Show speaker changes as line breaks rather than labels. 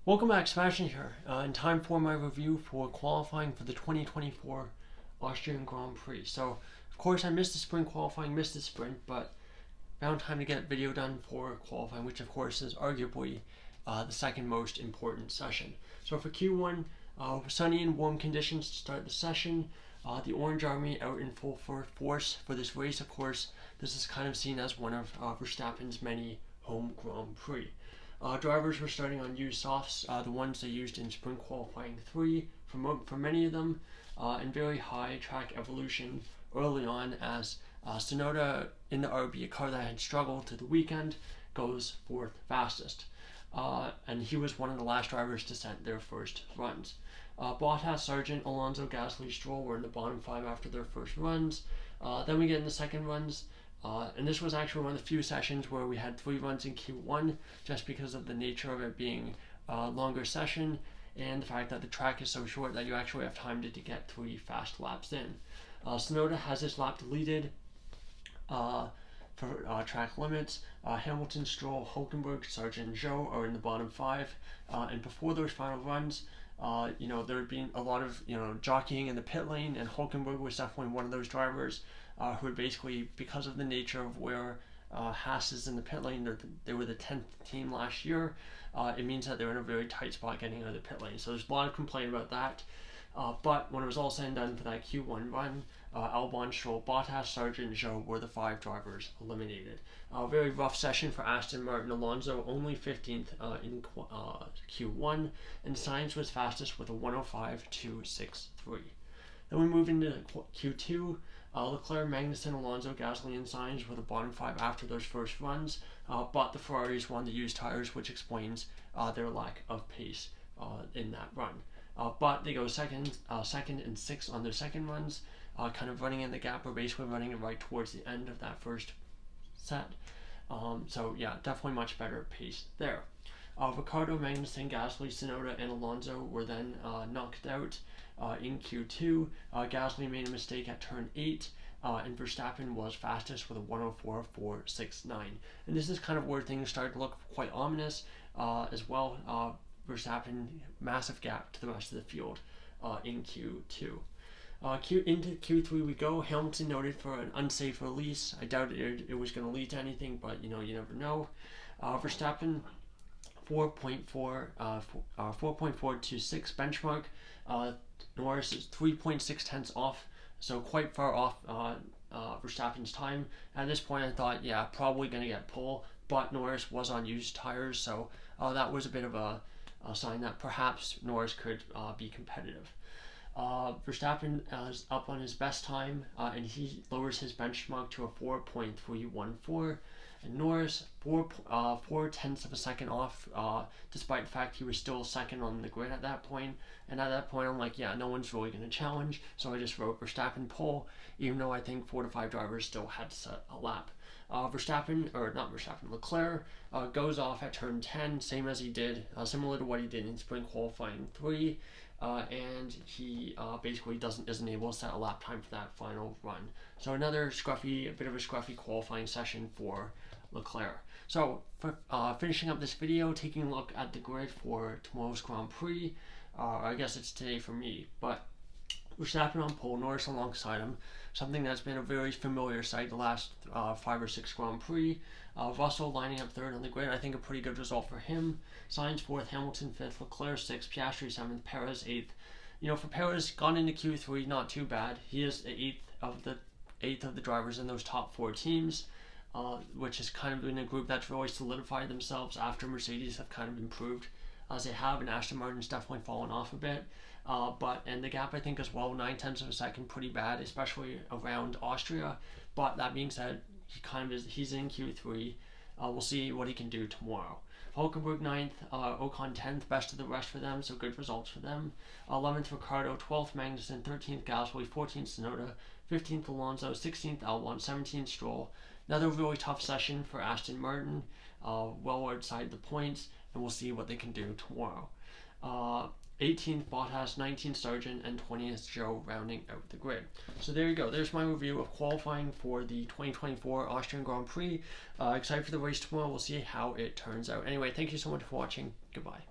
Welcome back, Sebastian here. In time for my review for qualifying for the 2024 Austrian Grand Prix. So, of course, I missed the sprint qualifying, missed the sprint, but found time to get video done for qualifying, which of course is arguably the second most important session. So for Q1, sunny and warm conditions to start the session. The Orange Army out in full force for this race. Of course, this is kind of seen as one of Verstappen's many home Grand Prix. Drivers were starting on used softs, the ones they used in sprint qualifying 3 for many of them, and very high track evolution early on as Tsunoda in the RB, a car that had struggled through the weekend, goes fourth fastest. And he was one of the last drivers to set their first runs. Bottas, Sargent, Alonso, Gasly, Stroll were in the bottom 5 after their first runs. Then we get in the second runs. And this was actually one of the few sessions where we had 3 runs in Q1 just because of the nature of it being a longer session and the fact that the track is so short that you actually have time to get 3 fast laps in. Tsunoda has his lap deleted for track limits. Hamilton, Stroll, Hulkenberg, Sargent, and Zhou are in the bottom 5. And before those final runs, there had been a lot of jockeying in the pit lane, and Hulkenberg was definitely one of those drivers who had basically, because of the nature of where Haas is in the pit lane, they were the 10th team last year. It means that they're in a very tight spot getting out of the pit lane. So there's a lot of complaint about that. But when it was all said and done for that Q1 run, Albon, Stroll, Bottas, Sargent, and Zhou were the 5 drivers eliminated. A very rough session for Aston Martin. Alonso only 15th in Q1, and Sainz was fastest with a 105.263. Then we move into Q2. Leclerc, Magnussen, Alonso, Gasly, and Sainz were the bottom 5 after those first runs, but the Ferraris won the used tires, which explains their lack of pace in that run. But they go second and 6th on their second runs, kind of running in the gap, or basically running it right towards the end of that first set. So yeah, definitely much better pace there. Ricciardo, Magnussen, Gasly, Tsunoda, and Alonso were then knocked out in Q2. Gasly made a mistake at turn 8, and Verstappen was fastest with a 104.469. And this is kind of where things started to look quite ominous as well. Verstappen, massive gap to the rest of the field in Q2. Into Q3 we go. Hamilton noted for an unsafe release. I doubt it was going to lead to anything, but you never know. Verstappen 4.426 benchmark. Norris is 3.6 tenths off, so quite far off Verstappen's time. At this point, I thought, yeah, probably going to get pole, but Norris was on used tires, so that was a bit of a sign that perhaps Norris could be competitive. Verstappen is up on his best time, and he lowers his benchmark to a 4.314. And Norris, 4 tenths of a second off, despite the fact he was still second on the grid at that point. And at that point, I'm like, yeah, no one's really going to challenge. So I just wrote Verstappen pole, even though I think 4 to 5 drivers still had to set a lap. Leclerc goes off at turn 10, same as he did, similar to what he did in sprint qualifying 3. And he basically isn't able to set a lap time for that final run. So another a bit of a scruffy qualifying session for Leclerc. So for finishing up this video, taking a look at the grid for tomorrow's Grand Prix. I guess it's today for me, but Verstappen on pole, Norris alongside him, something that's been a very familiar sight the last 5 or 6 Grand Prix. Russell lining up 3rd on the grid, I think a pretty good result for him. Sainz 4th, Hamilton 5th, Leclerc 6th, Piastri 7th, Perez 8th. For Perez, gone into Q3, not too bad. He is the 8th of the drivers in those top 4 teams, which has kind of been a group that's really solidified themselves after Mercedes have kind of improved as they have, and Aston Martin's definitely fallen off a bit. And the gap, I think, as well, 9 tenths of a second, pretty bad, especially around Austria. But that being said, he's in Q3. We'll see what he can do tomorrow. Hulkenberg 9th, Ocon 10th, best of the rest for them, so good results for them. 11th, Ricciardo, 12th, Magnussen, 13th, Gasly, 14th, Tsunoda, 15th, Alonso, 16th, Albon, 17th, Stroll. Another really tough session for Aston Martin, well outside the points, and we'll see what they can do tomorrow. 18th Bottas, 19th Sargent, and 20th Zhou rounding out the grid. So there you go. There's my review of qualifying for the 2024 Austrian Grand Prix. Excited for the race tomorrow. We'll see how it turns out. Anyway, thank you so much for watching. Goodbye.